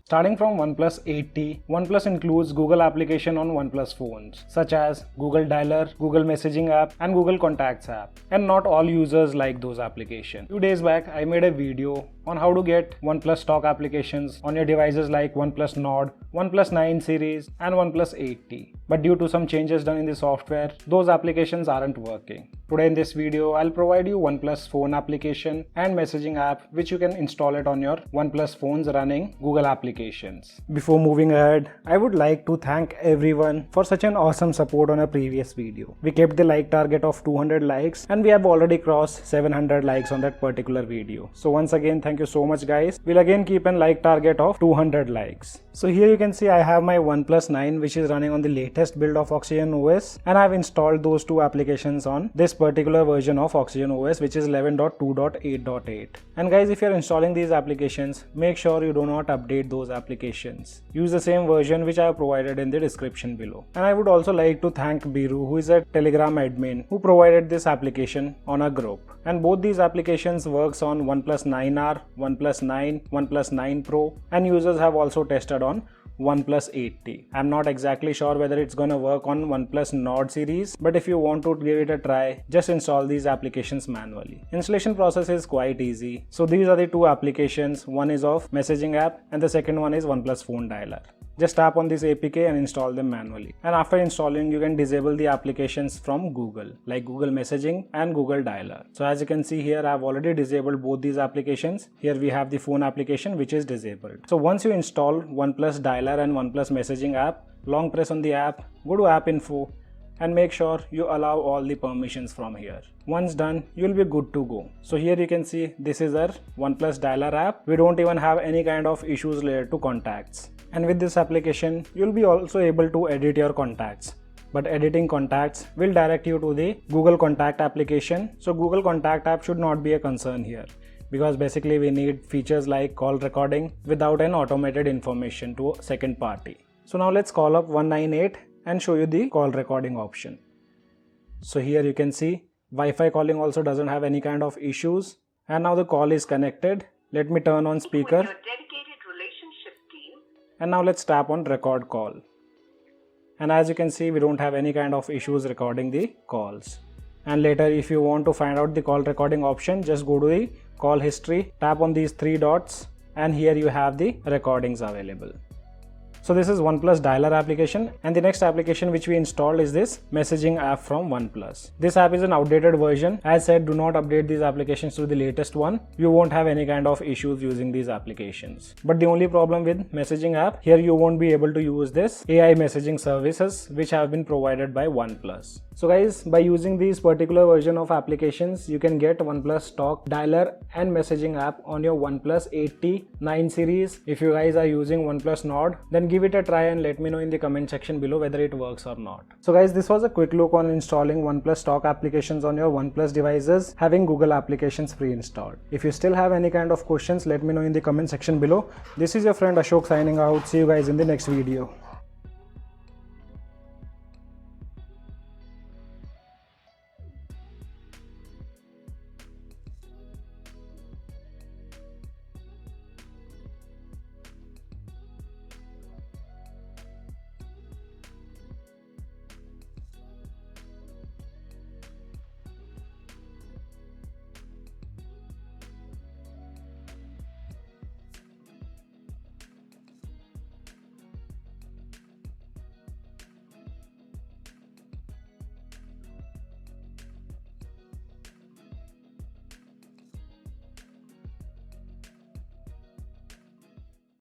Starting from OnePlus 8T, OnePlus includes Google application on OnePlus phones, such as Google Dialer, Google Messaging app, and Google Contacts app. And not all users like those applications. 2 days back, I made a video on how to get OnePlus stock applications on your devices like OnePlus Nord, OnePlus 9 series, and OnePlus 8T. But due to some changes done in the software, those applications aren't working. Today in this video, I'll provide you OnePlus phone application and messaging app which you can install it on your OnePlus phones running Google applications. Before moving ahead, I would like to thank everyone for such an awesome support on a previous video. We kept the like target of 200 likes and we have already crossed 700 likes on that particular video. So once again, thank you so much guys. We'll again keep a like target of 200 likes. So here you can see I have my OnePlus 9 which is running on the latest build of Oxygen OS, and I've installed those two applications on this particular version of Oxygen OS which is 11.2.8.8. And guys, if you're installing these applications, make sure you do not update those applications. Use the same version which I have provided in the description below. And I would also like to thank Biru, who is a Telegram admin who provided this application on a group. And both these applications works on OnePlus 9R, OnePlus 9, OnePlus 9 Pro, and users have also tested on OnePlus 8T. I'm not exactly sure whether it's gonna work on OnePlus Nord Series, but if you want to give it a try, just install these applications manually. Installation process is quite easy. So these are the two applications. One is of messaging app and the second one is OnePlus Phone Dialer. Just tap on this APK and install them manually. And after installing, you can disable the applications from Google, like Google Messaging and Google Dialer. So as you can see here, I've already disabled both these applications. Here we have the phone application which is disabled. So once you install OnePlus Dialer and OnePlus Messaging app, long press on the app, go to App Info, and make sure you allow all the permissions from here. Once done, you'll be good to go. So here you can see this is our OnePlus Dialer app. We don't even have any kind of issues related to contacts. And with this application, you'll be also able to edit your contacts. But editing contacts will direct you to the Google Contact application. So Google Contact app should not be a concern here, because basically we need features like call recording without an automated information to a second party. So now let's call up 198 and show you the call recording option. So here you can see Wi-Fi calling also doesn't have any kind of issues. And now the call is connected. Let me turn on speaker. And now let's tap on record call. And as you can see, we don't have any kind of issues recording the calls. And later, if you want to find out the call recording option, just go to the call history, tap on these three dots, and here you have the recordings available. So this is OnePlus Dialer application, and the next application which we installed is this messaging app from OnePlus. This app is an outdated version. As said, do not update these applications to the latest one. You won't have any kind of issues using these applications. But the only problem with messaging app, here you won't be able to use this AI messaging services which have been provided by OnePlus. So guys, by using these particular version of applications, you can get OnePlus stock dialer and messaging app on your OnePlus 8T, 9 series. If you guys are using OnePlus Nord, then give it a try and let me know in the comment section below whether it works or not. So guys, this was a quick look on installing OnePlus stock applications on your OnePlus devices having Google applications pre-installed. If you still have any kind of questions, let me know in the comment section below. This is your friend Ashok signing out. See you guys in the next video.